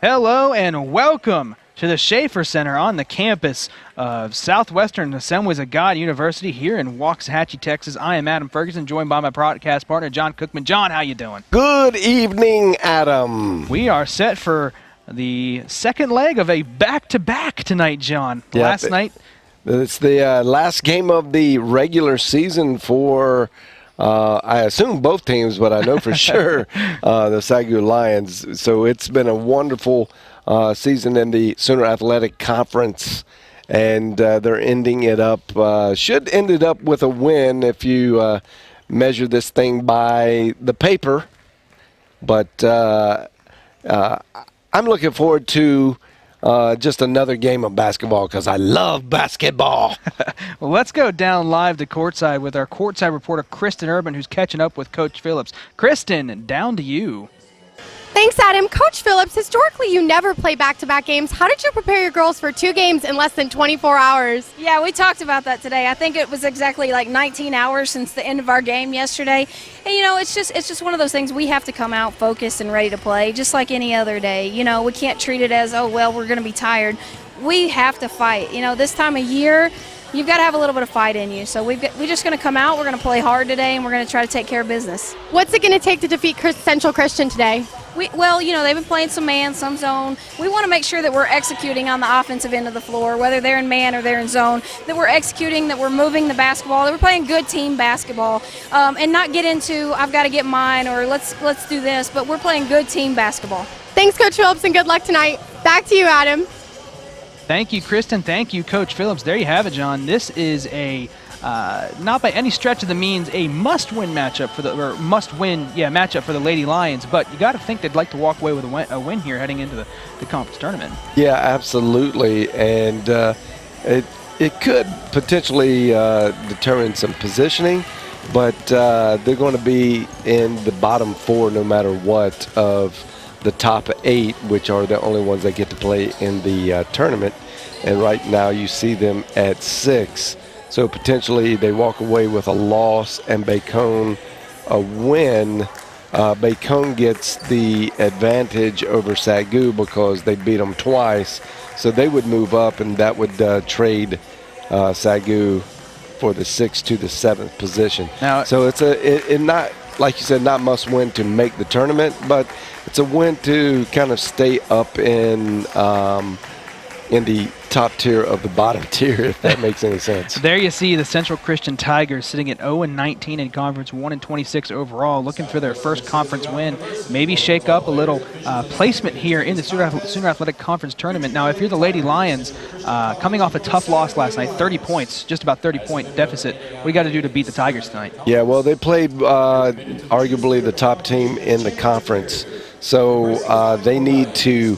Hello and welcome to the Schaefer Center on the campus of Southwestern Assemblies of God University here in Waxahachie, Texas. I am Adam Ferguson, joined by my podcast partner, John Cookman. John, how you doing? Good evening, Adam. We are set for the second leg of a back-to-back tonight, John. Yep. Last night. It's the last game of the regular season for, I assume both teams, but I know for sure the SAGU Lions. So it's been a wonderful season in the Sooner Athletic Conference, and they're ending it up, should end it up with a win if you measure this thing by the paper. But I'm looking forward to just another game of basketball because I love basketball. Well, let's go down live to courtside with our courtside reporter, Kristen Urban, who's catching up with Coach Phillips. Kristen, down to you. Thanks, Adam. Coach Phillips, historically you never play back-to-back games. How did you prepare your girls for 2 games in less than 24 hours? Yeah, we talked about that today. I think it was exactly like 19 hours since the end of our game yesterday. And, you know, it's just one of those things. We have to come out focused and ready to play, just like any other day. You know, we can't treat it as, oh, well, we're going to be tired. We have to fight. You know, this time of year, you've got to have a little bit of fight in you. So we're just going to come out, we're going to play hard today, and we're going to try to take care of business. What's it going to take to defeat Central Christian today? Well, you know, they've been playing some man, some zone. We want to make sure that we're executing on the offensive end of the floor, whether they're in man or they're in zone, that we're executing, that we're moving the basketball, that we're playing good team basketball, and not get into, I've got to get mine, or let's do this, but we're playing good team basketball. Thanks, Coach Phillips, and good luck tonight. Back to you, Adam. Thank you, Kristen. Thank you, Coach Phillips. There you have it, John. This is a not by any stretch of the means a must-win matchup matchup for the Lady Lions, but you got to think they'd like to walk away with a win here heading into the conference tournament. Yeah, absolutely, and it could potentially determine some positioning, but they're going to be in the bottom 4 no matter what of the top 8, which are the only ones that get to play in the tournament, and right now you see them at 6. So potentially they walk away with a loss and Bacone a win. Bacone gets the advantage over SAGU because they beat them twice. So they would move up, and that would trade SAGU for the 6th to the 7th position. Now, so it's not, like you said, not must win to make the tournament, but it's a win to kind of stay up in the top tier of the bottom tier, if that makes any sense. There you see the Central Christian Tigers sitting at 0-19 in conference, 1-26 overall, looking for their first conference win. Maybe shake up a little placement here in the Sooner Athletic Conference tournament. Now, if you're the Lady Lions, coming off a tough loss last night, 30 points, just about 30-point deficit, what do you got to do to beat the Tigers tonight? Yeah, well, they played arguably the top team in the conference, so they need to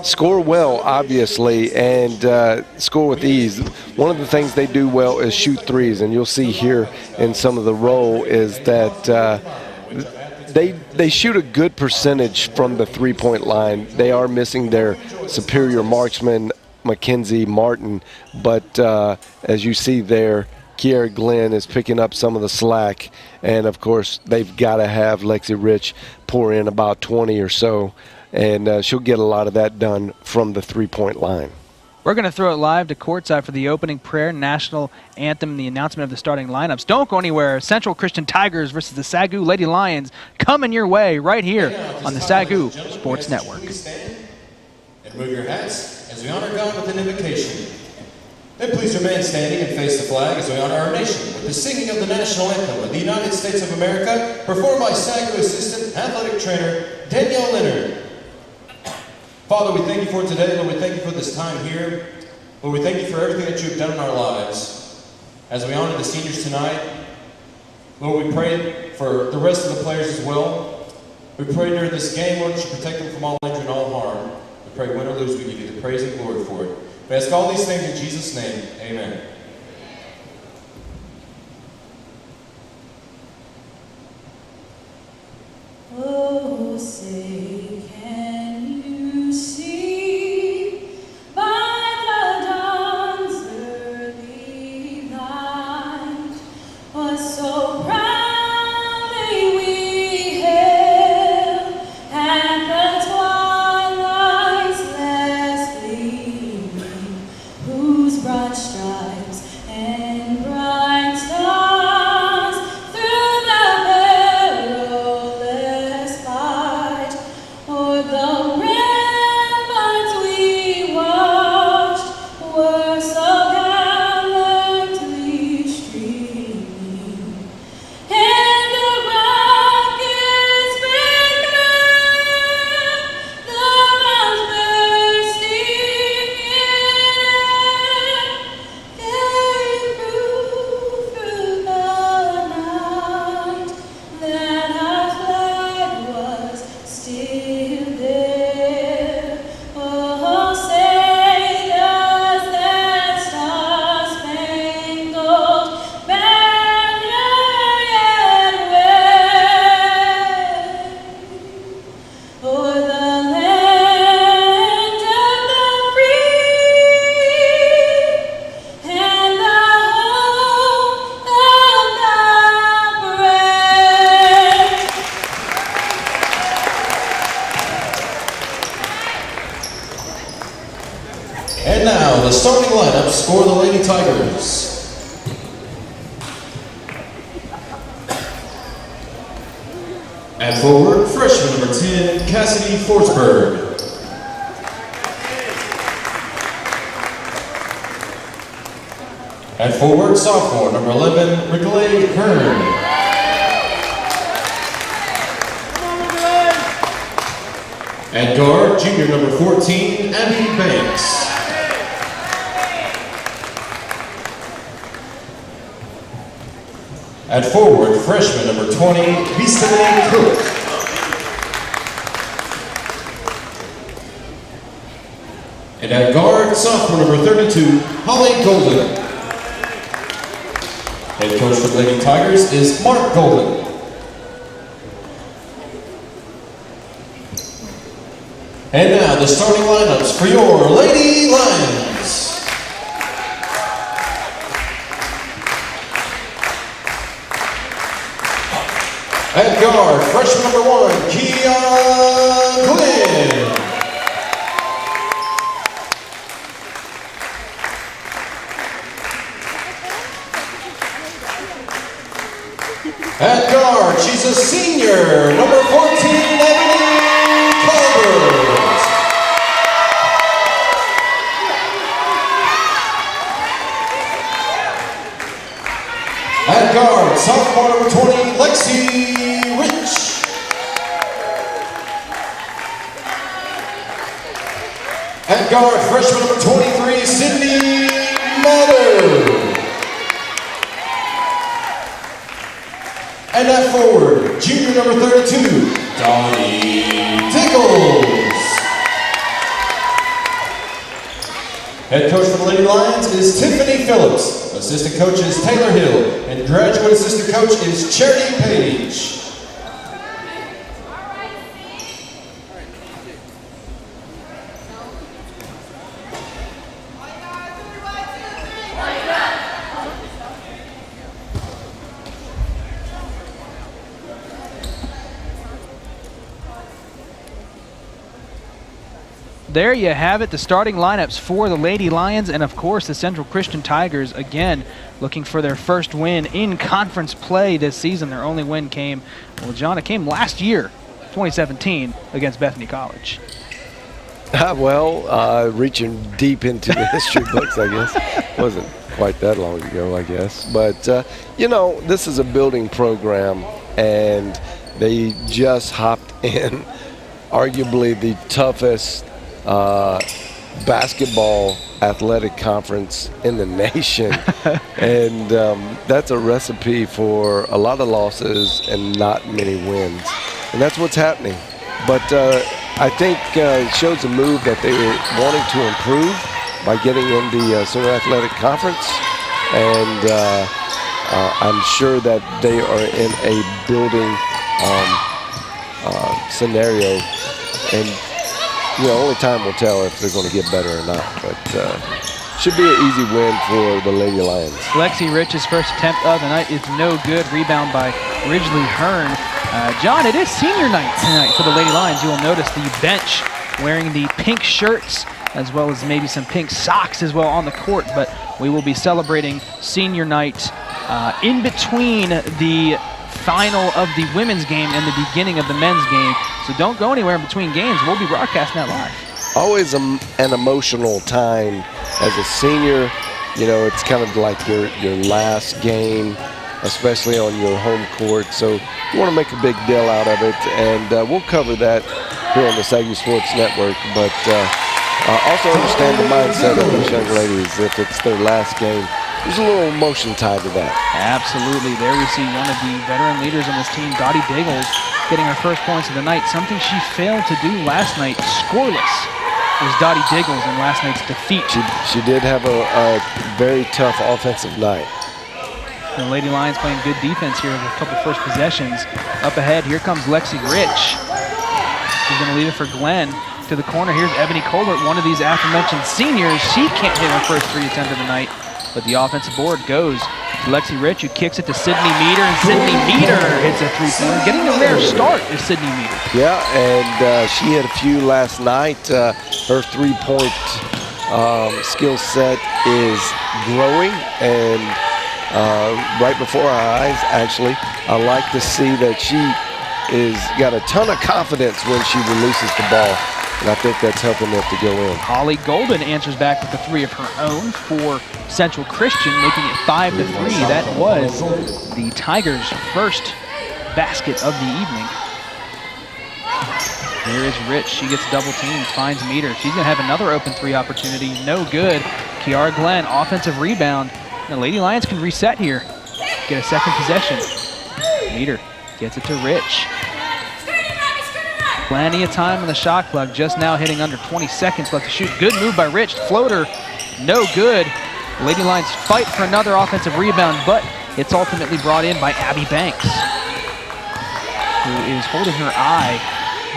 score well, obviously, and score with ease. One of the things they do well is shoot threes, and you'll see here in some of the roll is that they shoot a good percentage from the three-point line. They are missing their superior marksman, Mackenzie Martin, but as you see there, Kiara Glenn is picking up some of the slack, and of course they've got to have Lexi Rich pour in about 20 or so, and she'll get a lot of that done from the three-point line. We're going to throw it live to courtside for the opening prayer, national anthem, and the announcement of the starting lineups. Don't go anywhere. Central Christian Tigers versus the SAGU Lady Lions coming your way right here on the SAGU Sports Network. And move your hats as we honor God with an invocation. Then please remain standing and face the flag as we honor our nation with the singing of the national anthem of the United States of America, performed by SAGU Assistant Athletic Trainer Danielle Leonard. Father, we thank you for today. Lord, we thank you for this time here. Lord, we thank you for everything that you've done in our lives. As we honor the seniors tonight, Lord, we pray for the rest of the players as well. We pray during this game, Lord, that you protect them from all injury and all harm. We pray win or lose, we give you the praise and glory for it. We ask all these things in Jesus' name. Amen. Oh, say, can you see by the dawn's early light what so proudly we hailed at the twilight? And now the starting lineups for the Lady Tigers. At forward, freshman number 10, Cassidy Forsberg. At forward, sophomore number 11, Rigley Hearn. At guard, junior number 14, Abby Banks. At forward, freshman number 20, Vistane Cook. And at guard, sophomore number 32, Holly Golden. Head coach for the Lady Tigers is Mark Golden. And now the starting lineups for your Lady Lions. At guard, freshman number 1, Kia Glenn. At guard, she's a senior, number 14, Ebony Colbert. At guard, sophomore number 20, Lexi Rich. At guard, freshman number 23, Sydney Matter. And at forward, junior number 32, Donnie Tickles. Head coach for the Lady Lions is Tiffany Phillips. Assistant coach is Taylor Hill. And graduate assistant coach is Charity Page. There you have it, the starting lineups for the Lady Lions and, of course, the Central Christian Tigers, again, looking for their first win in conference play this season. Their only win came, well, John, it came last year, 2017, against Bethany College. Reaching deep into the history books, I guess. Wasn't quite that long ago, I guess. But, you know, this is a building program, and they just hopped in arguably the toughest basketball athletic conference in the nation. And that's a recipe for a lot of losses and not many wins. And that's what's happening. But I think it shows a move that they were wanting to improve by getting in the SAGU Athletic Conference. And I'm sure that they are in a building scenario. And you know, only time will tell if they're going to get better or not. But should be an easy win for the Lady Lions. Lexi Rich's first attempt of the night is no good. Rebound by Ridgely Hearn. John, it is senior night tonight for the Lady Lions. You will notice the bench wearing the pink shirts as well as maybe some pink socks as well on the court. But we will be celebrating senior night in between the final of the women's game and the beginning of the men's game. So don't go anywhere in between games. We'll be broadcasting that live. Always an emotional time as a senior. You know, it's kind of like your last game, especially on your home court. So you want to make a big deal out of it. And we'll cover that here on the SAGU Sports Network. But also understand the mindset of these young ladies. If it's their last game, there's a little emotion tied to that. Absolutely. There we see one of the veteran leaders on this team, Dottie Diggles, getting her first points of the night, something she failed to do last night. Scoreless was Dottie Diggles in last night's defeat. She did have a very tough offensive night. The Lady Lions playing good defense here with a couple first possessions. Up ahead, here comes Lexi Rich. She's going to leave it for Glenn. To the corner, here's Ebony Colbert, one of these aforementioned seniors. She can't hit her first three attempt of the night. But the offensive board goes to Lexi Rich, who kicks it to Sydney Meter, and Sydney Meter hits a three-pointer. Getting a rare start is Sydney Meter. Yeah, and she had a few last night. Her three-point skill set is growing, and right before our eyes, actually, I like to see that she is got a ton of confidence when she releases the ball, and I think that's helping it to go in. Holly Golden answers back with the 3 of her own for Central Christian, making it 5-3. That was the Tigers' first basket of the evening. Here is Rich. She gets double teamed, finds Meter. She's going to have another open 3 opportunity. No good. Kiara Glenn, offensive rebound. The Lady Lions can reset here. Get a second possession. Meter gets it to Rich. Plenty of time on the shot clock. Just now hitting under 20 seconds left to shoot. Good move by Rich. Floater, no good. Lady Lions fight for another offensive rebound, but it's ultimately brought in by Abby Banks, who is holding her eye.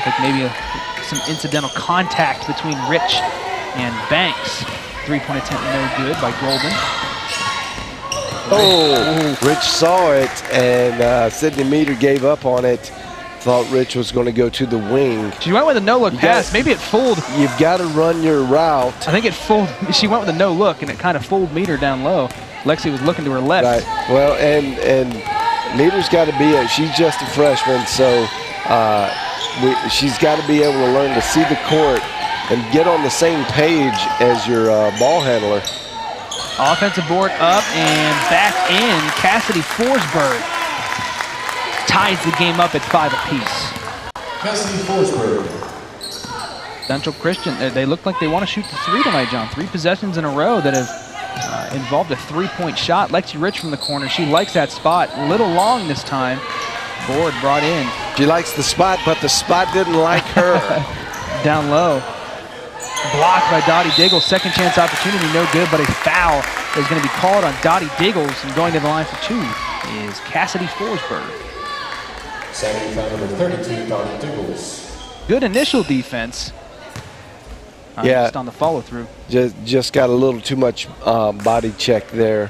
Like maybe some incidental contact between Rich and Banks. 3-point attempt no good by Golden. Oh, Rich saw it, and Sydney Meter gave up on it. Thought Rich was going to go to the wing. She went with a no-look pass. Maybe it fooled. You've got to run your route. I think it fooled. She went with a no-look, and it kind of fooled Meter down low. Lexi was looking to her left. Right. Well, and Meter's got to be she's just a freshman, so she's got to be able to learn to see the court and get on the same page as your ball handler. Offensive board up and back in. Cassidy Forsberg ties the game up at 5 apiece. Cassidy Forsberg. Central Christian, they look like they want to shoot the 3 tonight, John. 3 possessions in a row that have involved a 3-point shot. Lexi Rich from the corner. She likes that spot. A little long this time. Board brought in. She likes the spot, but the spot didn't like her. Down low. Blocked by Dottie Diggles. Second chance opportunity, no good, but a foul is going to be called on Dottie Diggles, and going to the line for 2 is Cassidy Forsberg. SAGU foul number 32, Dottie Diggles. Good initial defense. Yeah. Just on the follow through. Just got a little too much body check there.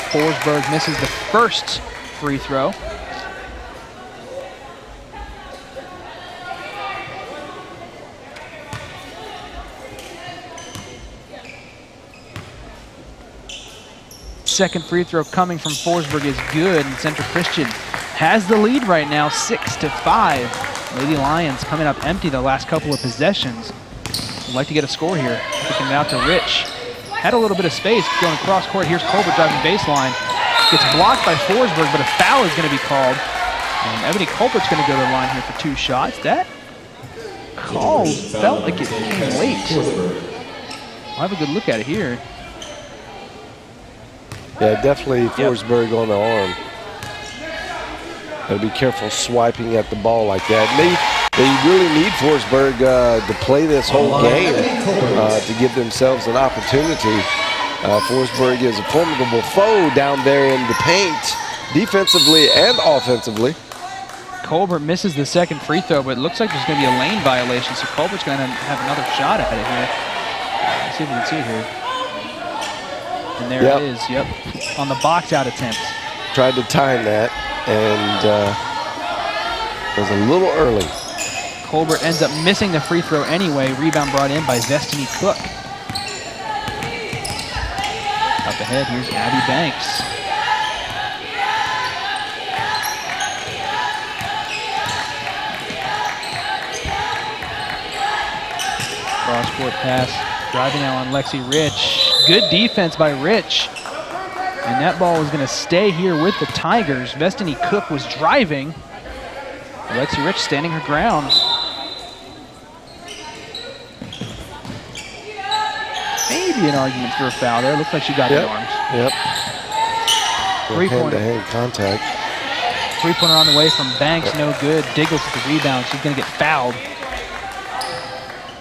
Forsberg misses the first free throw. Second free throw coming from Forsberg is good, and Central Christian has the lead right now, 6-5. Lady Lions coming up empty the last couple of possessions. Would like to get a score here. Kicking it out to Rich. Had a little bit of space going cross court. Here's Colbert driving baseline. Gets blocked by Forsberg, but a foul is going to be called. And Ebony Colbert's going to go to the line here for 2 shots. That call felt like it came late. I'll have a good look at it here. Yeah, definitely Forsberg on the arm. Got to be careful swiping at the ball like that. They really need Forsberg to play this whole game to give themselves an opportunity. Forsberg is a formidable foe down there in the paint, defensively and offensively. Colbert misses the second free throw, but it looks like there's going to be a lane violation, so Colbert's going to have another shot at it here. Let's see if we can see it here. And there it is, on the box out attempt. Tried to time that, and was a little early. Colbert ends up missing the free throw anyway. Rebound brought in by Destiny Cook. Up ahead, here's Abby Banks. Cross-court pass, driving now on Lexi Rich. Good defense by Rich. And that ball is going to stay here with the Tigers. Destiny Cook was driving. Lexi Rich standing her ground. Maybe an argument for a foul there. Looks like she got the arms. Yep. Three-pointer. Hand-to-hand contact. Three-pointer on the way from Banks, no good. Diggles with the rebound. She's going to get fouled.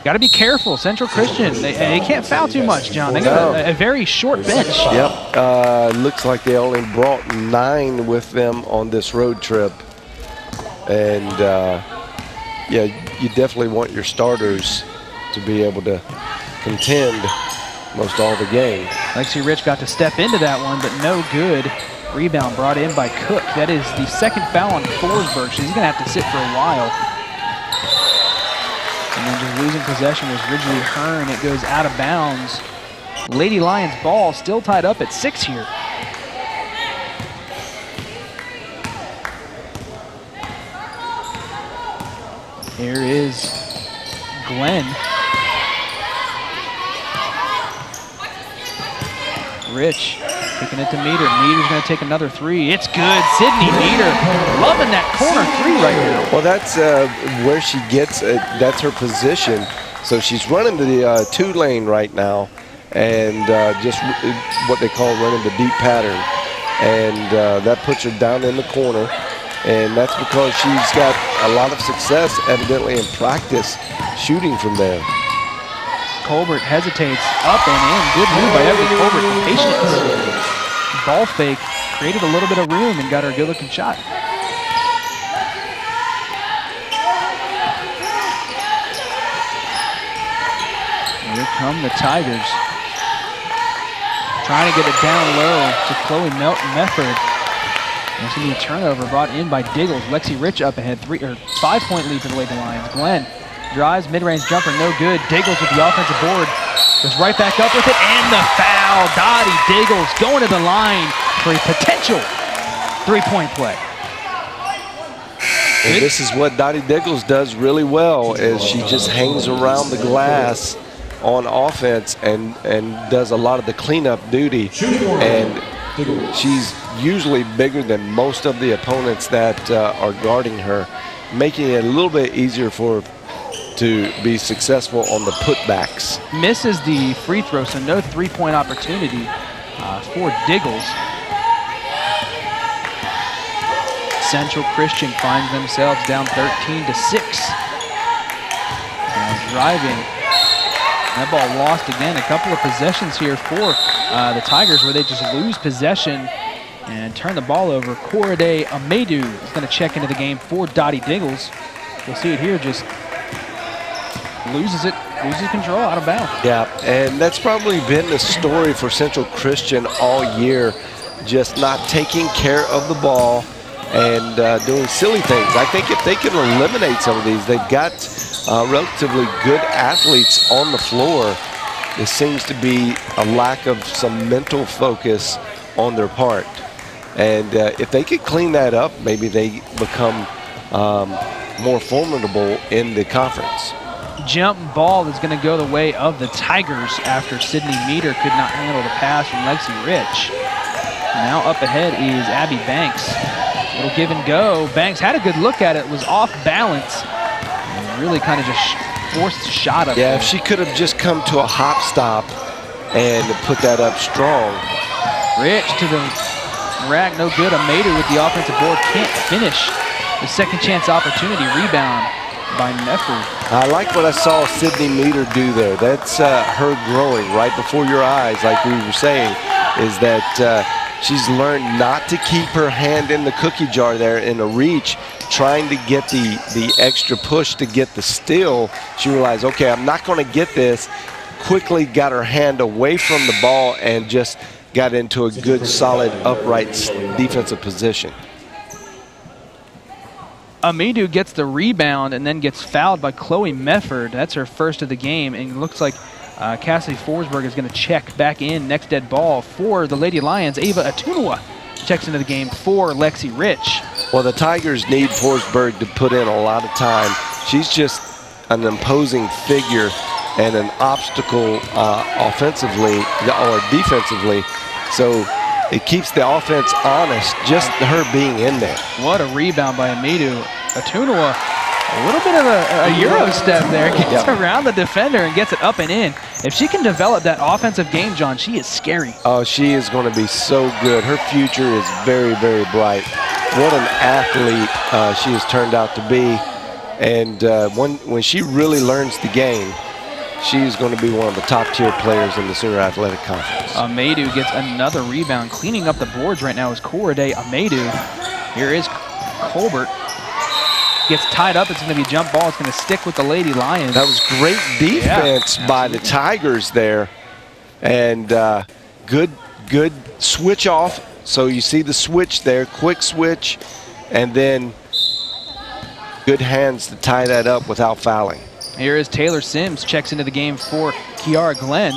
Got to be careful. Central Christian, they can't foul too much, John. They got a very short bench. Yep. Looks like they only brought 9 with them on this road trip. And, yeah, you definitely want your starters to be able to contend most all the game. Lexi Rich got to step into that one, but no good. Rebound brought in by Cook. That is the second foul on Forsberg. She's going to have to sit for a while. And then just losing possession was Ridgely Hearn. It goes out of bounds. Lady Lions ball still tied up at 6 here. Here is Glenn. Rich kicking it to Meter. Meter's going to take another three. It's good. Sydney Meter loving that corner three right now. Well, that's where she gets it. That's her position. So she's running the 2 lane right now, and just what they call running the deep pattern. And that puts her down in the corner. And that's because she's got a lot of success, evidently, in practice shooting from there. Colbert hesitates up and in. Good move by Evan Colbert. Patience. Ball fake. Created a little bit of room and got her a good-looking shot. Here come the Tigers. Trying to get it down low to Chloe Mefford. There's going to be a turnover brought in by Diggles. Lexi Rich up ahead, 5-point lead for the Lady Lions. Glenn drives, mid-range jumper, no good. Diggles with the offensive board. Goes right back up with it, and the foul. Dottie Diggles going to the line for a potential 3-point play. And this is what Dottie Diggles does really well, is she just hangs around the glass on offense and does a lot of the cleanup duty. And she's usually bigger than most of the opponents that are guarding her, making it a little bit easier for her to be successful on the putbacks. Misses the free throw, so no 3-point opportunity for Diggles. Central Christian finds themselves down 13-6. Driving. That ball lost again. A couple of possessions here for the Tigers where they just lose possession and turn the ball over. Corade Amadou is going to check into the game for Dottie Diggles. You'll see it here, just loses control out of bounds. Yeah, and that's probably been the story for Central Christian all year, just not taking care of the ball and doing silly things. I think if they can eliminate some of these, they've got relatively good athletes on the floor. There seems to be a lack of some mental focus on their part. And if they could clean that up, maybe they become more formidable in the conference. Jump ball is going to go the way of the Tigers after Sydney Meter could not handle the pass from Lexi Rich. Now up ahead is Abby Banks. A little give and go. Banks had a good look at it, was off balance. And really kind of just forced the shot up. Yeah, there. if she could have just come to a hop stop and put that up strong. Rich to the rack, no good. Amadou with the offensive board, can't finish. The second chance opportunity, rebound by Mefford. I like what I saw Sydney Meter do there. That's her growing right before your eyes, like we were saying, is that she's learned not to keep her hand in the cookie jar there in a reach, trying to get the extra push to get the steal. She realized, okay, I'm not going to get this. Quickly got her hand away from the ball and just got into a good, solid, upright defensive position. Amadou gets the rebound and then gets fouled by Chloe Mefford. That's her first of the game, and it looks like Cassidy Forsberg is going to check back in next dead ball for the Lady Lions. Ava Atunua checks into the game for Lexi Rich. Well, the Tigers need Forsberg to put in a lot of time. She's just an imposing figure and an obstacle offensively or defensively. So it keeps the offense honest, just her being in there. What a rebound by Amadou. Atunua, a little bit of a Euro step there, gets around the defender and gets it up and in. If she can develop that offensive game, John, she is scary. Oh, she is going to be so good. Her future is very, very bright. What an athlete she has turned out to be. And when she really learns the game, she's going to be one of the top-tier players in the Sooner Athletic Conference. Amadou gets another rebound. Cleaning up the boards right now is Corade Amadou. Here is Colbert. Gets tied up. It's going to be jump ball. It's going to stick with the Lady Lions. That was great defense by the Tigers there. And good switch off. So you see the switch there, quick switch, and then good hands to tie that up without fouling. Here is Taylor Sims, checks into the game for Kiara Glenn.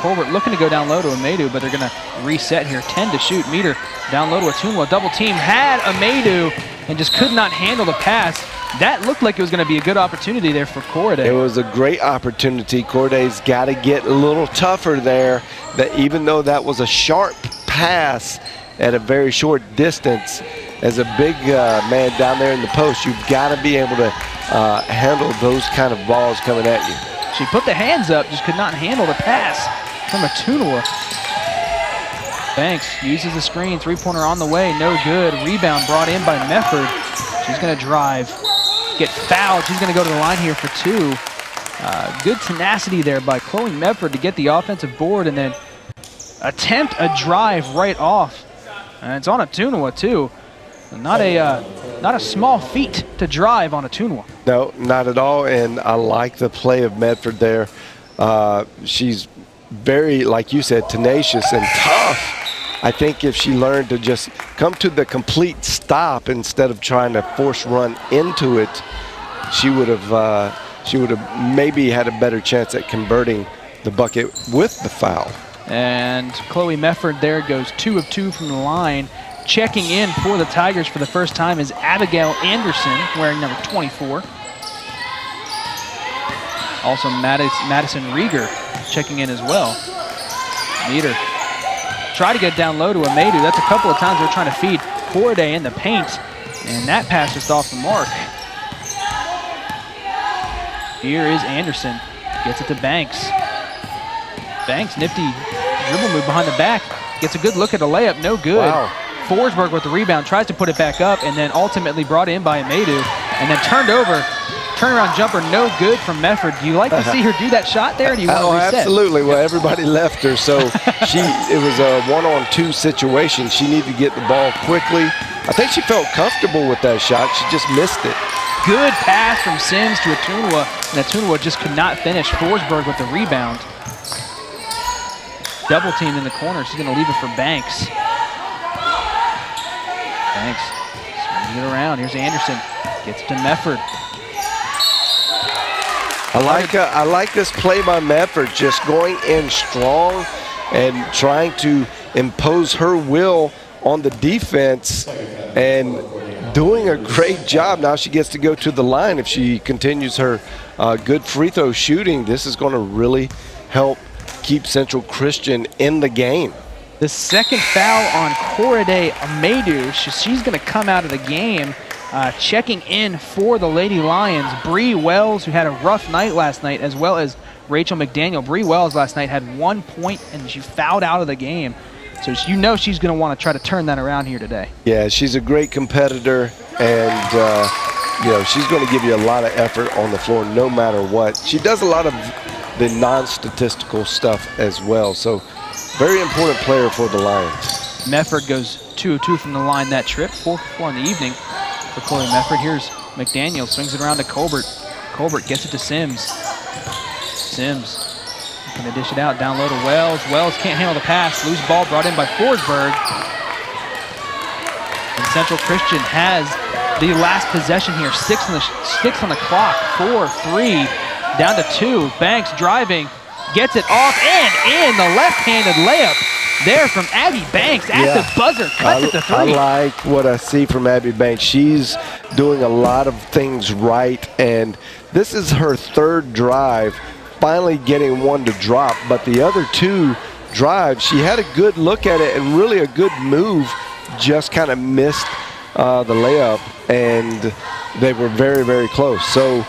Colbert looking to go down low to Amadou, but they're going to reset here. 10 to shoot. Meter down low to Atunwa. Double team had Amadou and just could not handle the pass. That looked like it was going to be a good opportunity there for Corday. It was a great opportunity. Corday's got to get a little tougher there. That even though that was a sharp pass at a very short distance, as a big man down there in the post, you've got to be able to handle those kind of balls coming at you. She put the hands up, just could not handle the pass from Atunwa. Banks uses the screen, three-pointer on the way, no good. Rebound brought in by Mefford. She's going to drive, get fouled. She's going to go to the line here for 2. Good tenacity there by Chloe Mefford to get the offensive board and then attempt a drive right off. And it's on Atunwa too. Not a small feat to drive on Atunwa. No, not at all, and I like the play of Medford there. She's very, like you said, tenacious and tough. I think if she learned to just come to the complete stop instead of trying to force run into it, she would have maybe had a better chance at converting the bucket with the foul. And Chloe Mefford there goes 2 of 2 from the line. Checking in for the Tigers for the first time is Abigail Anderson, wearing number 24. Also Madison Rieger checking in as well. Meter. Try to get down low to Amadou. That's a couple of times they're trying to feed Corday in the paint. And that pass just off the mark. Here is Anderson. Gets it to Banks. Banks, nifty dribble move behind the back. Gets a good look at a layup, no good. Wow. Forsberg with the rebound, tries to put it back up, and then ultimately brought in by Amadou, and then turned over. Turnaround jumper, no good from Mefford. Do you like to see her do that shot there, or do you want to reset? Absolutely. Well, everybody left her, so it was a 1-on-2 situation. She needed to get the ball quickly. I think she felt comfortable with that shot. She just missed it. Good pass from Sims to Atunwa, and Atunwa just could not finish. Forsberg with the rebound. Double team in the corner. She's going to leave it for Banks. Banks swings it around. Here's Anderson. Gets it to Mefford. I like this play by Mefford, just going in strong and trying to impose her will on the defense and doing a great job. Now she gets to go to the line. If she continues her good free throw shooting, this is going to really help keep Central Christian in the game. The second foul on Corday Amadou. She's going to come out of the game. Checking in for the Lady Lions, Bree Wells, who had a rough night last night, as well as Rachel McDaniel. Bree Wells last night had 1 point, and she fouled out of the game. So you know she's going to want to try to turn that around here today. Yeah, she's a great competitor, and she's going to give you a lot of effort on the floor no matter what. She does a lot of the non-statistical stuff as well, so very important player for the Lions. Mefford goes 2 of 2 from the line that trip, 4 for 4 in the evening for Chloe Mefford. Here's McDaniel, swings it around to Colbert. Colbert gets it to Sims. Sims going to dish it out, down low to Wells. Wells can't handle the pass. Loose ball brought in by Forsberg. And Central Christian has the last possession here. 6 on the clock. 4-3, down to 2. Banks driving, gets it off and in. The left-handed layup there from Abby Banks at the buzzer, cuts it to 3. I like what I see from Abby Banks. She's doing a lot of things right, and this is her third drive, finally getting one to drop, but the other 2 drives, she had a good look at it and really a good move, just kind of missed the layup, and they were very, very close. So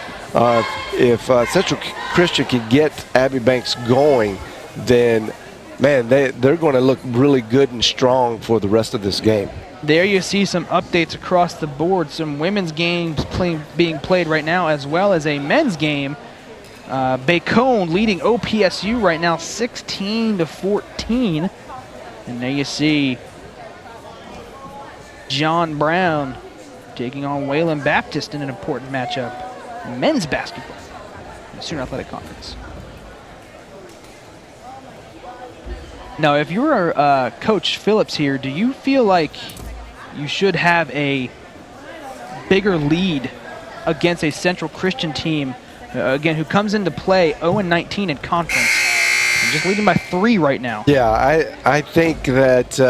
if Central Christian can get Abby Banks going, then man, they're going to look really good and strong for the rest of this game. There you see some updates across the board. Some women's games being played right now, as well as a men's game. Bacone leading OPSU right now 16-14. And there you see John Brown taking on Wayland Baptist in an important matchup. Men's basketball in the Sooner Athletic Conference. Now, if you're Coach Phillips here, do you feel like you should have a bigger lead against a Central Christian team, again, who comes into play 0-19 in conference. And just leading by 3 right now. Yeah, I think that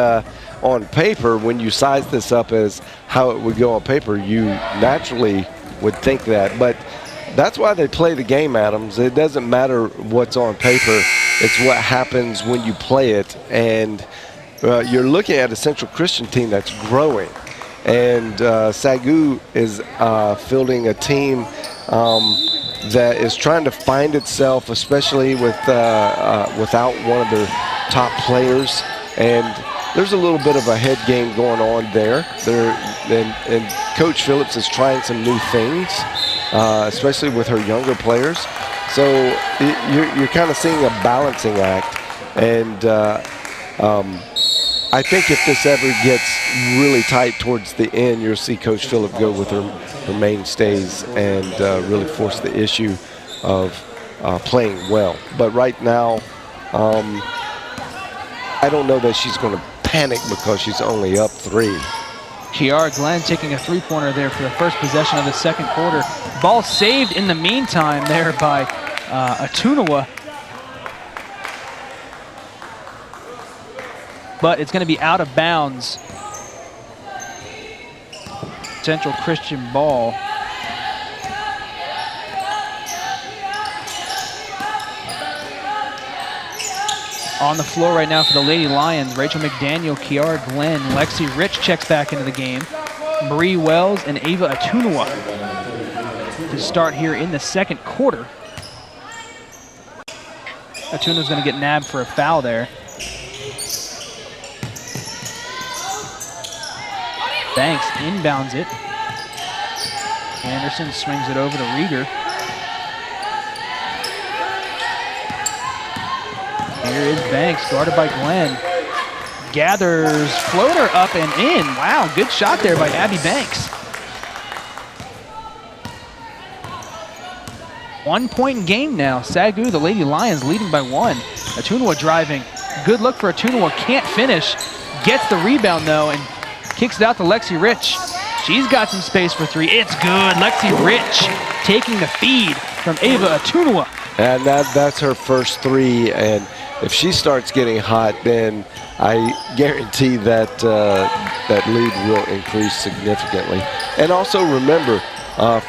on paper, when you size this up as how it would go on paper, you naturally would think that. But that's why they play the game, Adams. It doesn't matter what's on paper. It's what happens when you play it. And you're looking at a Central Christian team that's growing. And SAGU is fielding a team that is trying to find itself, especially with without one of their top players. And there's a little bit of a head game going on there. And Coach Phillips is trying some new things, especially with her younger players. So you're kind of seeing a balancing act. And I think if this ever gets really tight towards the end, you'll see Coach Phillips go with her mainstays and really force the issue of playing well. But right now, I don't know that she's going to panic because she's only up 3. Kiara Glenn taking a 3-pointer there for the first possession of the second quarter. Ball saved in the meantime there by Atunawa. But it's going to be out of bounds. Central Christian ball. On the floor right now for the Lady Lions, Rachel McDaniel, Kiara Glenn, Lexi Rich checks back into the game. Bree Wells and Ava Atunawa to start here in the second quarter. Atunawa's going to get nabbed for a foul there. Banks inbounds it. Anderson swings it over to Rieger. Here is Banks, guarded by Glenn. Gathers, floater up and in. Wow, good shot there by Abby Banks. 1 point game now. SAGU, the Lady Lions, leading by 1. Atunawa driving. Good look for Atunawa, can't finish. Gets the rebound though and kicks it out to Lexi Rich. She's got some space for 3. It's good. Lexi Rich taking the feed from Ava Atunawa. And that's her first 3. And if she starts getting hot, then I guarantee that that lead will increase significantly. And also remember,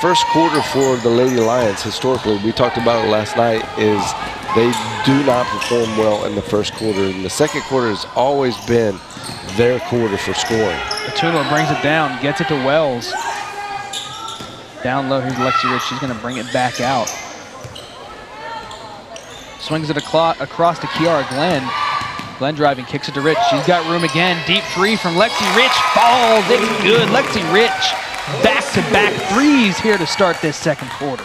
first quarter for the Lady Lions, historically, we talked about it last night, is they do not perform well in the first quarter. And the second quarter has always been their quarter for scoring. Atunawa brings it down, gets it to Wells. Down low, here's Lexi Rich. She's going to bring it back out. Swings it across to Kiara Glenn. Glenn driving, kicks it to Rich. She's got room again. Deep 3 from Lexi Rich. Falls. It's good. Lexi Rich back-to-back 3s here to start this second quarter.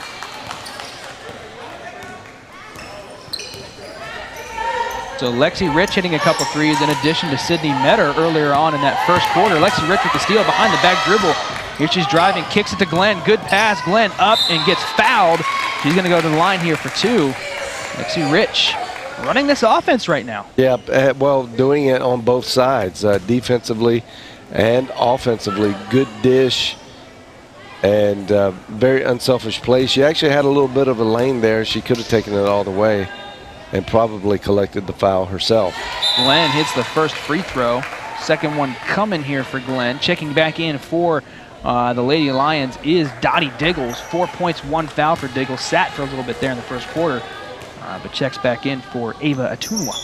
So Lexi Rich hitting a couple 3s in addition to Sydney Metter earlier on in that first quarter. Lexi Rich with the steal behind the back dribble. Here she's driving, kicks it to Glenn. Good pass. Glenn up and gets fouled. She's going to go to the line here for 2. Lexi Rich running this offense right now. Yeah, well, doing it on both sides, defensively and offensively. Good dish and very unselfish play. She actually had a little bit of a lane there. She could have taken it all the way and probably collected the foul herself. Glenn hits the first free throw. Second one coming here for Glenn. Checking back in for the Lady Lions is Dottie Diggles. 4 points, 1 foul for Diggles. Sat for a little bit there in the first quarter, but checks back in for Ava Atunawa.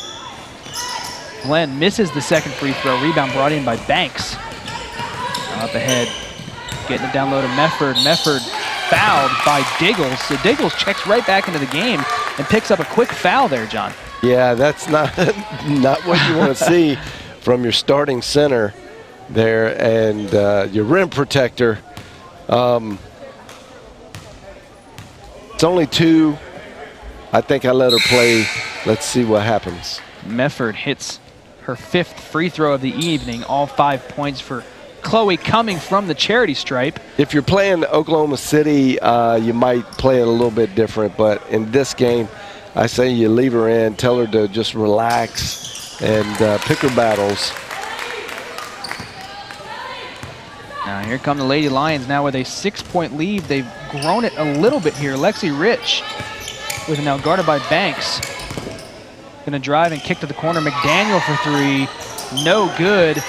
Glenn misses the second free throw. Rebound brought in by Banks. Up ahead, getting it down low to Mefford. Mefford fouled by Diggles. So Diggles checks right back into the game and picks up a quick foul there, John. Yeah, that's not what you want to see from your starting center there and your rim protector. It's only 2. I think I let her play. Let's see what happens. Mefford hits her 5th free throw of the evening. All 5 points for Chloe coming from the charity stripe. If you're playing Oklahoma City, you might play it a little bit different, but in this game, I say you leave her in, tell her to just relax and pick her battles. Now Here come the Lady Lions now with a 6-point lead. They've grown it a little bit here. Lexi Rich with it now guarded by Banks. Gonna drive and kick to the corner. McDaniel for 3, no good.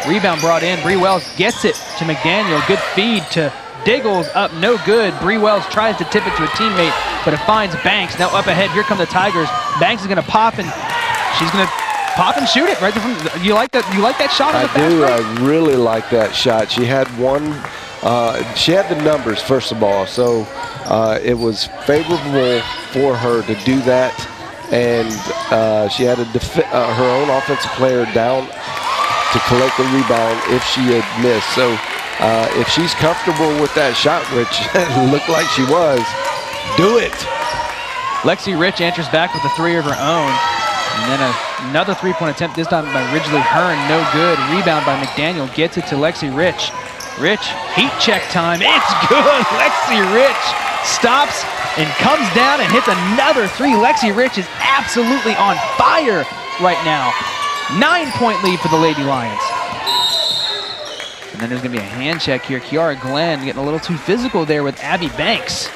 Rebound brought in. Bree Wells gets it to McDaniel. Good feed to Diggles, up no good. Bree Wells tries to tip it to a teammate, but it finds Banks. Now up ahead, here come the Tigers. Banks is gonna pop and she's gonna pop and shoot it right from. You like that? You like that shot? I do. I really like that shot. She had one. She had the numbers first of all, so it was favorable for her to do that, and she had her own offensive player down to collect the rebound if she had missed. So if she's comfortable with that shot, which looked like she was, do it. Lexi Rich answers back with a 3 of her own. And then another 3-point attempt, this time by Ridgely Hearn, no good. Rebound by McDaniel, gets it to Lexi Rich. Rich, heat check time, it's good. Lexi Rich stops and comes down and hits another 3. Lexi Rich is absolutely on fire right now. 9-point lead for the Lady Lions. And then there's gonna be a hand check here. Kiara Glenn getting a little too physical there with Abby Banks.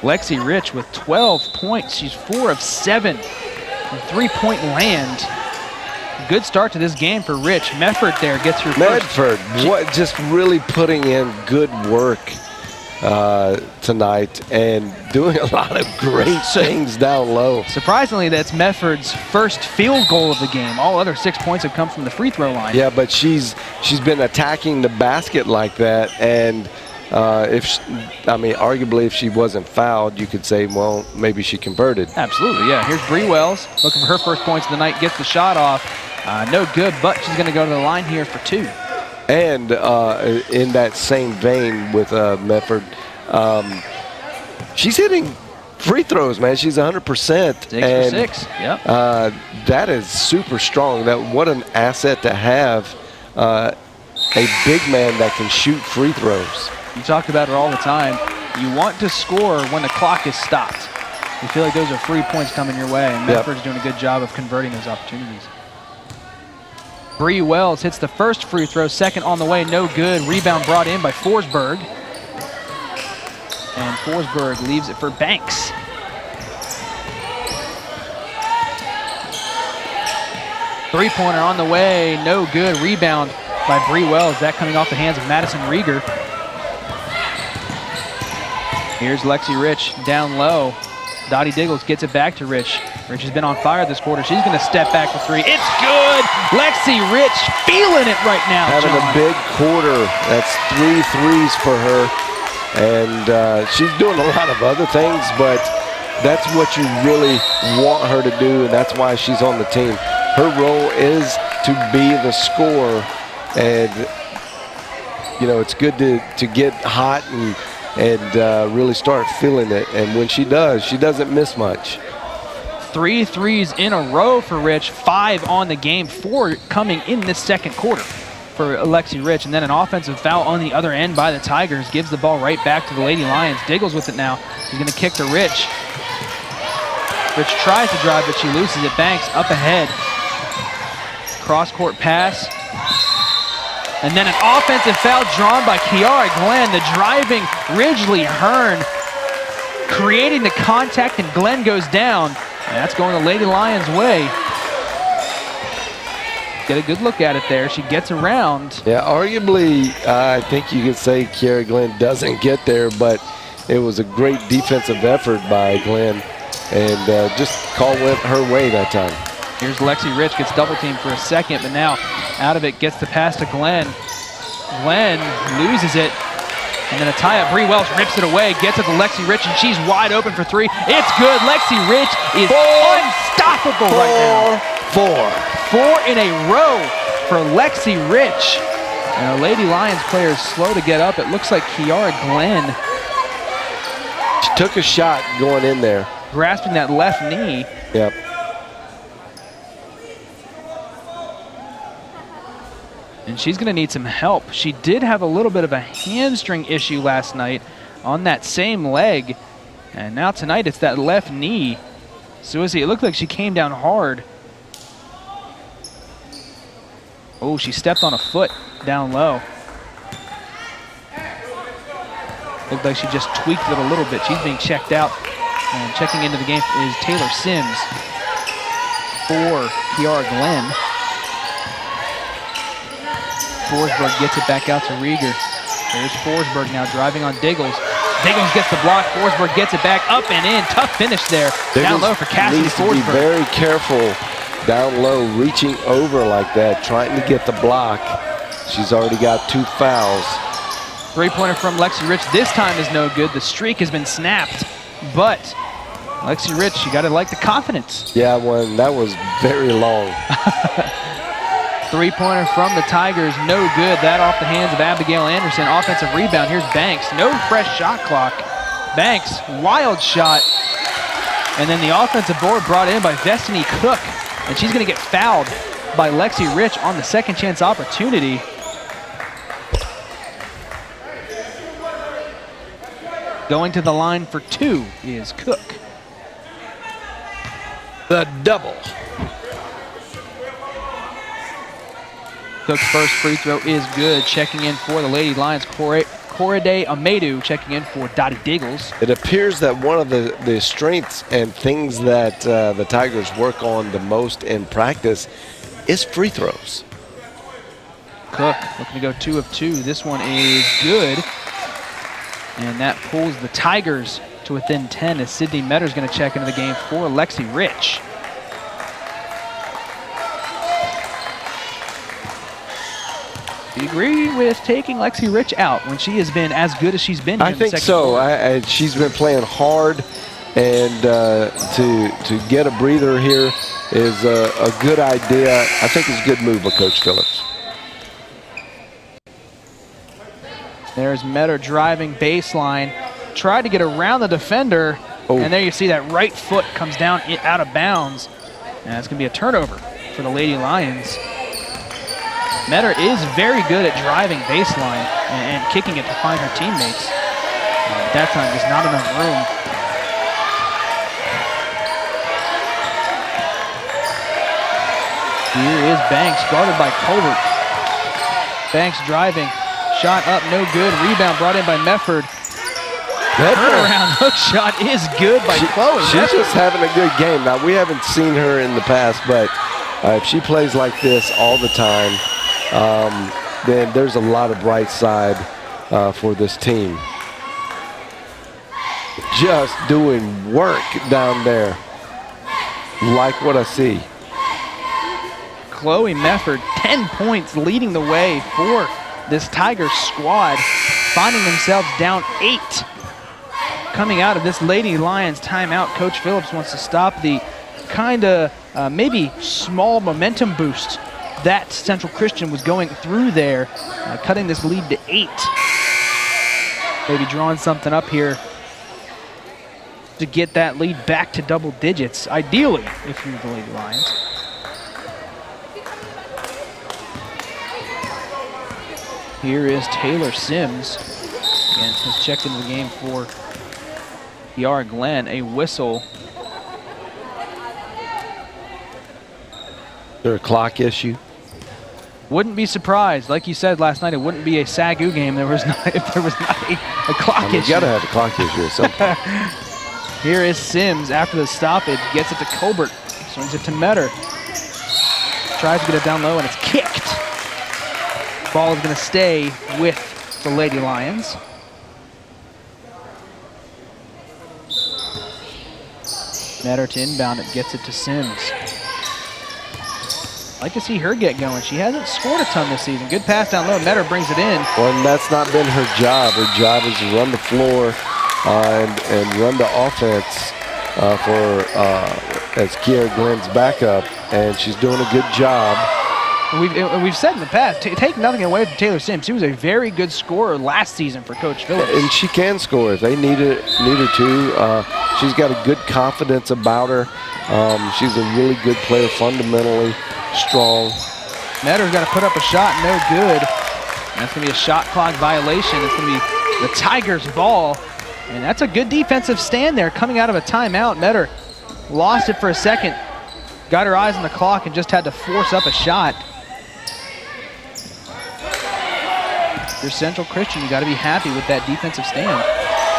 Lexi Rich with 12 points. She's 4 of 7 from 3-point land. Good start to this game for Rich. Medford there gets her Medford, just really putting in good work tonight and doing a lot of great things down low. Surprisingly, that's Medford's first field goal of the game. All other 6 points have come from the free throw line. Yeah, but she's been attacking the basket like that, and arguably if she wasn't fouled, you could say, well, maybe she converted. Absolutely, yeah. Here's Bree Wells looking for her first points of the night, gets the shot off. No good, but she's going to go to the line here for 2. And in that same vein with Medford, she's hitting free throws, man. She's 100%. 6 for 6, yep. That is super strong. What an asset to have, a big man that can shoot free throws. You talk about it all the time. You want to score when the clock is stopped. You feel like those are free points coming your way, and Medford's doing a good job of converting those opportunities. Bree Wells hits the first free throw, second on the way, no good. Rebound brought in by Forsberg. And Forsberg leaves it for Banks. Three-pointer on the way, no good. Rebound by Bree Wells, that coming off the hands of Madison Rieger. Here's Lexi Rich down low. Dottie Diggles gets it back to Rich. Rich has been on fire this quarter. She's going to step back for 3. It's good! Lexi Rich feeling it right now, having John. a big quarter. That's 3 threes for her. And she's doing a lot of other things, but that's what you really want her to do, and that's why she's on the team. Her role is to be the scorer, and it's good to get hot and really start feeling it. And when she does, she doesn't miss much. 3 threes in a row for Rich, 5 on the game, 4 coming in this second quarter for Lexi Rich. And then an offensive foul on the other end by the Tigers gives the ball right back to the Lady Lions. Diggles with it now. He's going to kick to Rich. Rich tries to drive, but she loses it. Banks up ahead. Cross-court pass. And then an offensive foul drawn by Kiara Glenn. The driving Ridgely Hearn creating the contact, and Glenn goes down. And that's going the Lady Lions' way. Get a good look at it there. She gets around. Yeah, arguably, I think you could say Kiara Glenn doesn't get there, but it was a great defensive effort by Glenn, and just call her way that time. Here's Lexi Rich, gets double teamed for a second, but now out of it, gets the pass to Glenn. Glenn loses it, and then a tie-up. Bree Wells rips it away, gets it to Lexi Rich, and she's wide open for 3. It's good. Lexi Rich is unstoppable right now. 4 in a row for Lexi Rich. And our Lady Lions players slow to get up. It looks like Kiara Glenn. She took a shot going in there. Grasping that left knee. Yep. And she's going to need some help. She did have a little bit of a hamstring issue last night on that same leg. And now tonight it's that left knee. Suzy, it looked like she came down hard. Oh, she stepped on a foot down low. Looked like she just tweaked it a little bit. She's being checked out. And checking into the game is Taylor Sims for Kiara Glenn. Forsberg gets it back out to Rieger. There's Forsberg now driving on Diggles. Diggles gets the block. Forsberg gets it back up and in. Tough finish there. Down low for Cassidy needs to Forsberg. be very careful down low, reaching over like that, trying to get the block. She's already got 2 fouls. Three-pointer from Lexi Rich this time is no good. The streak has been snapped, but Lexi Rich, you got to like the confidence. Yeah, that was very long. Three-pointer from the Tigers, no good. That off the hands of Abigail Anderson. Offensive rebound, here's Banks. No fresh shot clock. Banks, wild shot. And then the offensive board brought in by Destiny Cook. And she's gonna get fouled by Lexi Rich on the second chance opportunity. Going to the line for 2 is Cook. The double. Cook's first free throw is good. Checking in for the Lady Lions, Korede Amedu checking in for Dottie Diggles. It appears that one of the strengths and things that the Tigers work on the most in practice is free throws. Cook looking to go 2 of 2. This one is good. And that pulls the Tigers to within 10 as Sydney Metter's going to check into the game for Lexi Rich. Do you agree with taking Lexi Rich out when she has been as good as she's been here I in the think second so. quarter? She's been playing hard, and to get a breather here is a good idea. I think it's a good move by Coach Phillips. There's Metter driving baseline. Tried to get around the defender, and there you see that right foot comes down out of bounds. And it's going to be a turnover for the Lady Lions. Metter is very good at driving baseline and kicking it to find her teammates. At that time, just not enough room. Here is Banks, guarded by Colbert. Banks driving, shot up, no good. Rebound brought in by Mefford. Turnaround hook shot is good by Chloe. She's just having a good game. Now, we haven't seen her in the past, but if she plays like this all the time, then there's a lot of bright side for this team. Just doing work down there. Like what I see. Chloe Mefford, 10 points, leading the way for this Tigers squad, finding themselves down 8. Coming out of this Lady Lions timeout, Coach Phillips wants to stop the kind of maybe small momentum boost that Central Christian was going through there, cutting this lead to 8. Maybe drawing something up here to get that lead back to double digits, ideally, if you're the Lady Lions. Here is Taylor Sims. Again, has checked into the game for Kiara Glenn. A whistle. Is there a clock issue? Wouldn't be surprised. Like you said last night, it wouldn't be a SAGU game if there was not a clock issue. You got to have a clock issue at some point. Here is Sims after the stoppage. Gets it to Colbert. Swings it to Metter. Tries to get it down low, and it's kicked. Ball is going to stay with the Lady Lions. Metter to inbound it. Gets it to Sims. Like to see her get going. She hasn't scored a ton this season. Good pass down low. Metter brings it in. Well, and that's not been her job. Her job is to run the floor and run the offense as Kiara Glenn's backup, and she's doing a good job. We've said in the past, take nothing away from Taylor Sims. She was a very good scorer last season for Coach Phillips. And she can score if they need her to. She's got a good confidence about her. She's a really good player, fundamentally strong. Metter's got to put up a shot, no good. That's going to be a shot clock violation. It's going to be the Tigers' ball. And that's a good defensive stand there coming out of a timeout. Metter lost it for a second, got her eyes on the clock and just had to force up a shot. If you're Central Christian, you got to be happy with that defensive stand.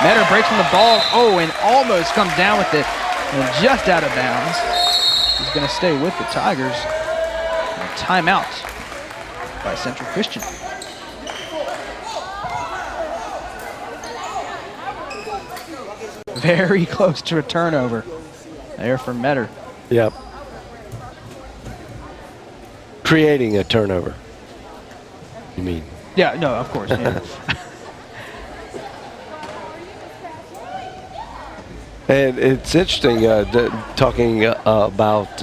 Metter breaks from the ball, and almost comes down with it, and just out of bounds. He's going to stay with the Tigers. And a timeout by Central Christian. Very close to a turnover there for Metter. Yep. Creating a turnover, you mean? Yeah, no, of course. Yeah. And it's interesting talking about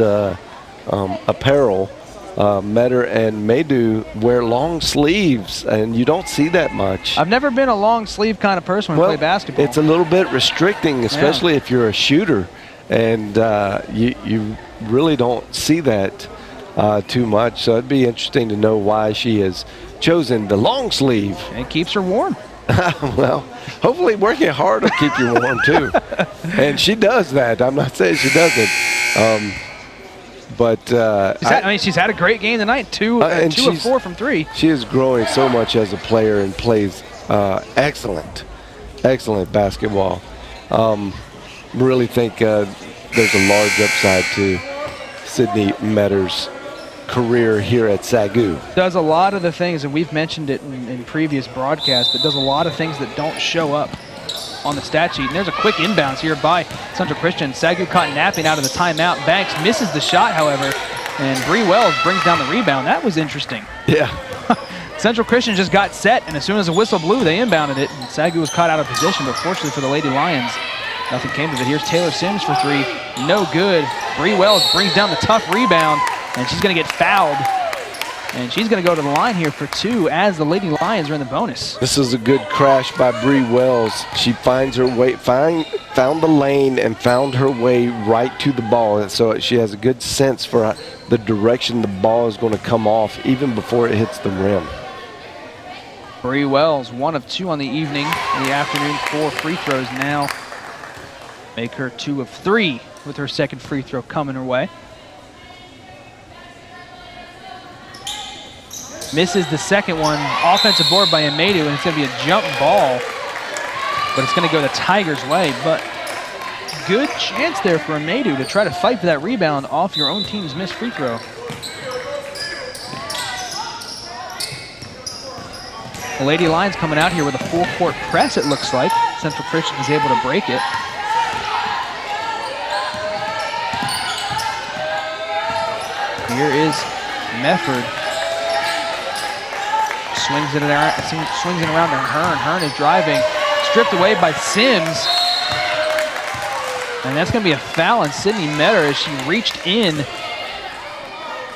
apparel. Metter and Maydew wear long sleeves, and you don't see that much. I've never been a long sleeve kind of person when I play basketball. It's a little bit restricting, especially if you're a shooter, and you really don't see that too much. So it'd be interesting to know why she has chosen the long sleeve. It keeps her warm. Well, hopefully working hard will keep you warm too. And she does that. I'm not saying she doesn't. But she's had a great game tonight. Two of 4 from 3. She is growing so much as a player and plays excellent basketball. Really think there's a large upside to Sydney Metter's career here at SAGU. Does a lot of the things, and we've mentioned it in previous broadcasts, but does a lot of things that don't show up on the stat sheet. And there's a quick inbounds here by Central Christian. SAGU caught napping out of the timeout. Banks misses the shot, however, and Bree Wells brings down the rebound. That was interesting. Yeah. Central Christian just got set, and as soon as the whistle blew, they inbounded it. And SAGU was caught out of position, but fortunately for the Lady Lions, nothing came of it. Here's Taylor Sims for 3. No good. Bree Wells brings down the tough rebound, and she's going to get fouled. And she's going to go to the line here for 2 as the Lady Lions are in the bonus. This is a good crash by Bree Wells. She finds her way, found the lane and found her way right to the ball. And so she has a good sense for the direction the ball is going to come off even before it hits the rim. Bree Wells, 1 of 2 on the evening, in the afternoon, 4 free throws now. Make her 2 of 3 with her second free throw coming her way. Misses the second one. Offensive board by Amadou, and it's going to be a jump ball. But it's going to go the Tigers' way. But good chance there for Amadou to try to fight for that rebound off your own team's missed free throw. The Lady Lions coming out here with a full-court press, it looks like. Central Christian is able to break it. Here is Mefford. Swings it around to Hearn. Hearn is driving. Stripped away by Sims. And that's going to be a foul on Sydney Metter as she reached in.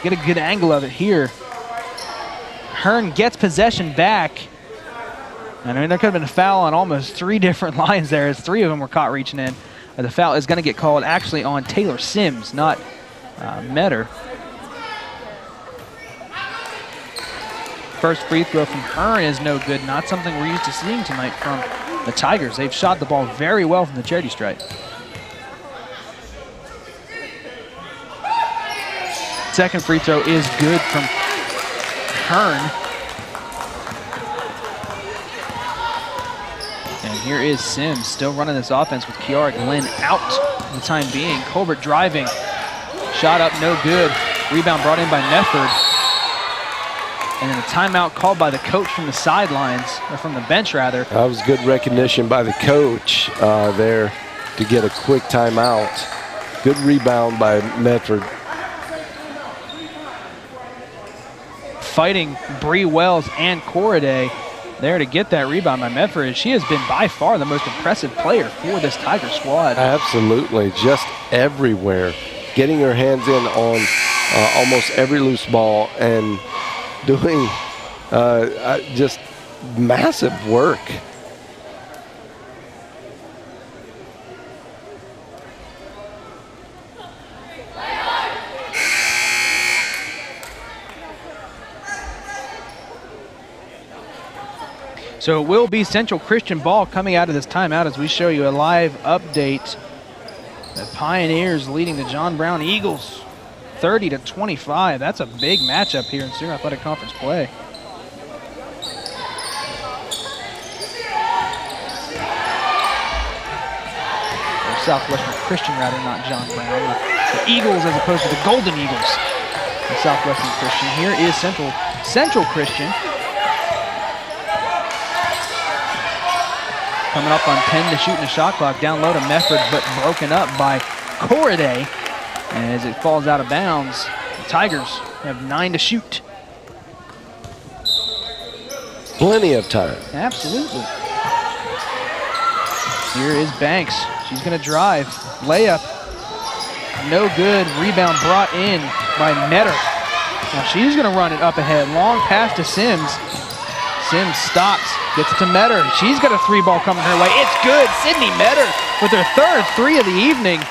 Get a good angle of it here. Hearn gets possession back. And I mean, there could have been a foul on almost 3 different lines there as 3 of them were caught reaching in. The foul is going to get called actually on Taylor Sims, not Metter. First free throw from Hearn is no good. Not something we're used to seeing tonight from the Tigers. They've shot the ball very well from the charity stripe. Second free throw is good from Hearn. And here is Sims still running this offense with Kiara Glenn out for the time being. Colbert driving. Shot up, no good. Rebound brought in by Mefford. And then a timeout called by the coach from the sidelines, or from the bench rather. That was good recognition by the coach there to get a quick timeout. Good rebound by Medford. Fighting Bree Wells and Corriday there to get that rebound by Medford. She has been by far the most impressive player for this Tiger squad. Absolutely, just everywhere. Getting her hands in on almost every loose ball and doing just massive work. So it will be Central Christian ball coming out of this timeout as we show you a live update The Pioneers leading the John Brown Eagles 30-25. That's a big matchup here in Sooner Athletic Conference play. Or Southwestern Christian, rather, not John Brown. The Eagles as opposed to the Golden Eagles. The Southwestern Christian. Here is Central Christian. Coming up on 10 to shoot in the shot clock. Down low to Mefford, but broken up by Corriday. As it falls out of bounds, the Tigers have 9 to shoot. Plenty of time. Absolutely. Here is Banks. She's going to drive. Layup. No good. Rebound brought in by Metter. Now she's going to run it up ahead. Long pass to Sims. Sims stops. Gets it to Metter. She's got a 3-ball coming her way. It's good. Sydney Metter with her third 3 of the evening.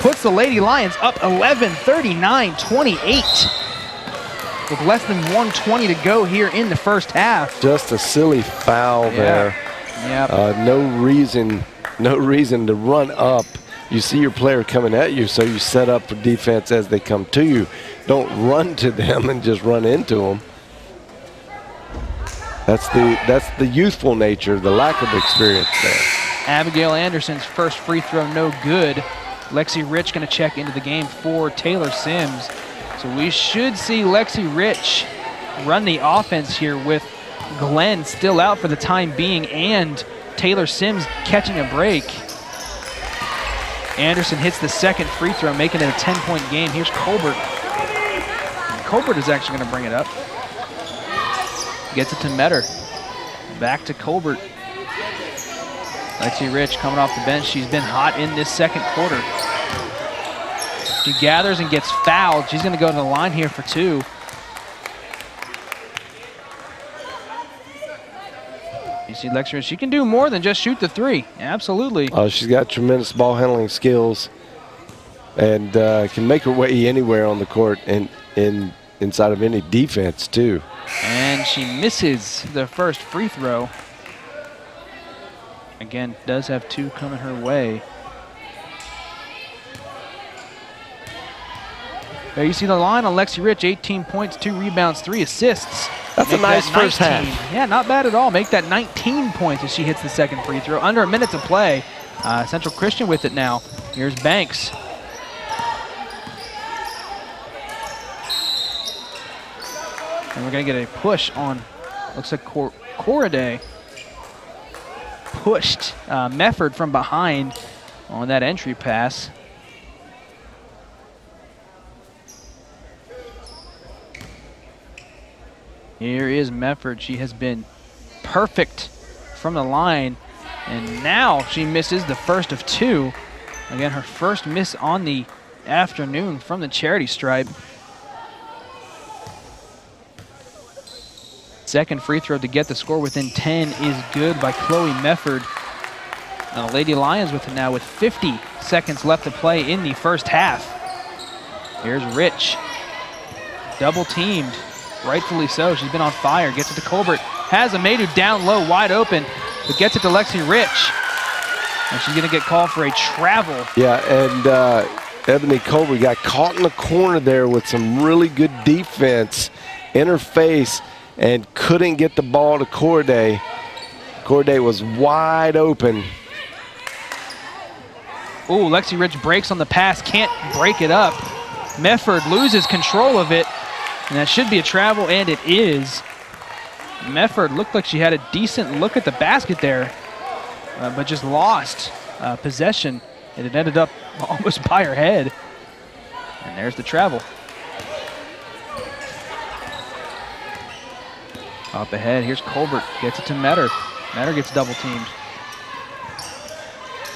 Puts the Lady Lions up 11, 39-28. With less than 1:20 to go here in the first half. Just a silly foul there. Yep. No reason to run up. You see your player coming at you, so you set up for defense as they come to you. Don't run to them and just run into them. That's the youthful nature, the lack of experience there. Abigail Anderson's first free throw, no good. Lexi Rich going to check into the game for Taylor Sims. So we should see Lexi Rich run the offense here with Glenn still out for the time being and Taylor Sims catching a break. Anderson hits the second free throw, making it a 10-point game. Here's Colbert. Colbert is actually going to bring it up. Gets it to Metter. Back to Colbert. Lexi Rich coming off the bench. She's been hot in this second quarter. She gathers and gets fouled. She's going to go to the line here for 2. You see Lexi Rich, she can do more than just shoot the 3. Absolutely. She's got tremendous ball handling skills and can make her way anywhere on the court and inside of any defense too. And she misses the first free throw. Again, does have 2 coming her way. There you see the line on Lexi Rich, 18 points, 2 rebounds, 3 assists. That's a nice first half. Yeah, not bad at all. Make that 19 points as she hits the second free throw. Under a minute to play. Central Christian with it now. Here's Banks. And we're going to get a push on, looks like Corriday pushed Mefford from behind on that entry pass. Here is Mefford. She has been perfect from the line, and now she misses the first of 2. Again, her first miss on the afternoon from the charity stripe. Second free throw to get the score within 10 is good by Chloe Mefford. Now the Lady Lions with it now with 50 seconds left to play in the first half. Here's Rich. Double teamed. Rightfully so. She's been on fire. Gets it to Colbert. Has Amadou down low, wide open, but gets it to Lexi Rich. And she's going to get called for a travel. Yeah, and Ebony Colbert got caught in the corner there with some really good defense in her face and couldn't get the ball to Corday. Corday was wide open. Ooh, Lexi Rich breaks on the pass, can't break it up. Mefford loses control of it. And that should be a travel, and it is. Mefford looked like she had a decent look at the basket there, but just lost possession, and it ended up almost by her head. And there's the travel. Up ahead, here's Colbert, gets it to Metter. Metter gets double teamed.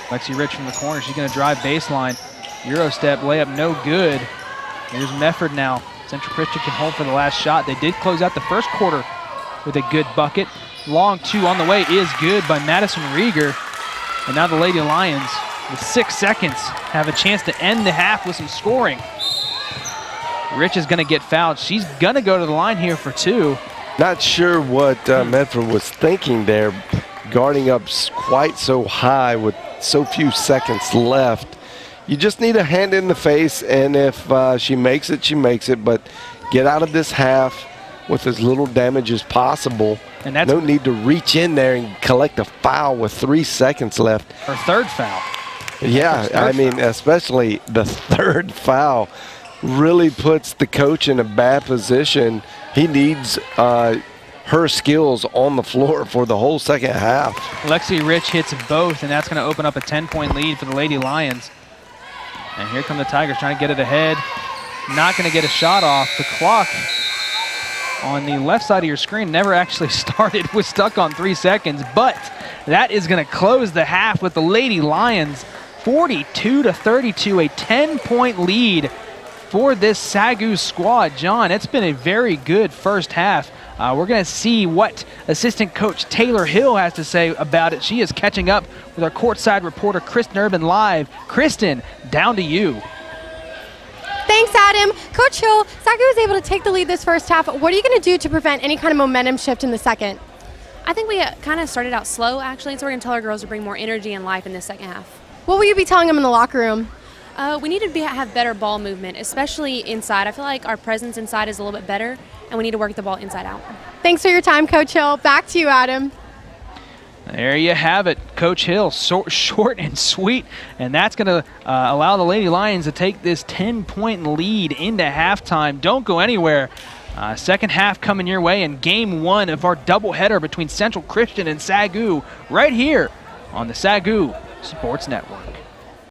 Lexi Rich from the corner, she's gonna drive baseline. Euro step, layup, no good. Here's Mefford now. Central Christian can hold for the last shot. They did close out the first quarter with a good bucket. Long 2 on the way is good by Madison Rieger. And now the Lady Lions, with 6 seconds, have a chance to end the half with some scoring. Rich is gonna get fouled. She's gonna go to the line here for 2. Not sure what Medford was thinking there, guarding up quite so high with so few seconds left. you just need a hand in the face, and if she makes it, she makes it. But get out of this half with as little damage as possible. And that's no need to reach in there and collect a foul with 3 seconds left. her third foul. Yeah, I mean, especially the third foul really puts the coach in a bad position. He needs her skills on the floor for the whole second half. Lexi Rich hits both, and that's going to open up a 10-point lead for the Lady Lions. And here come the Tigers trying to get it ahead. Not going to get a shot off. The clock on the left side of your screen never actually started. Was stuck on 3 seconds, but that is going to close the half with the Lady Lions 42-32, a 10-point lead for this SAGU squad. John, it's been a very good first half. We're going to see what assistant coach Taylor Hill has to say about it. She is catching up with our courtside reporter Kristen Urban live. Kristen, down to you. Thanks, Adam. Coach Hill, SAGU was able to take the lead this first half. What are you going to do to prevent any kind of momentum shift in the second? I think we kind of started out slow, actually, so we're going to tell our girls to bring more energy and life in this second half. What will you be telling them in the locker room? We need to have better ball movement, especially inside. I feel like our presence inside is a little bit better, and we need to work the ball inside out. Thanks for your time, Coach Hill. Back to you, Adam. There you have it, Coach Hill, short and sweet, and that's going to allow the Lady Lions to take this 10-point lead into halftime. Don't go anywhere. Second half coming your way in Game 1 of our doubleheader between Central Christian and SAGU right here on the SAGU Sports Network.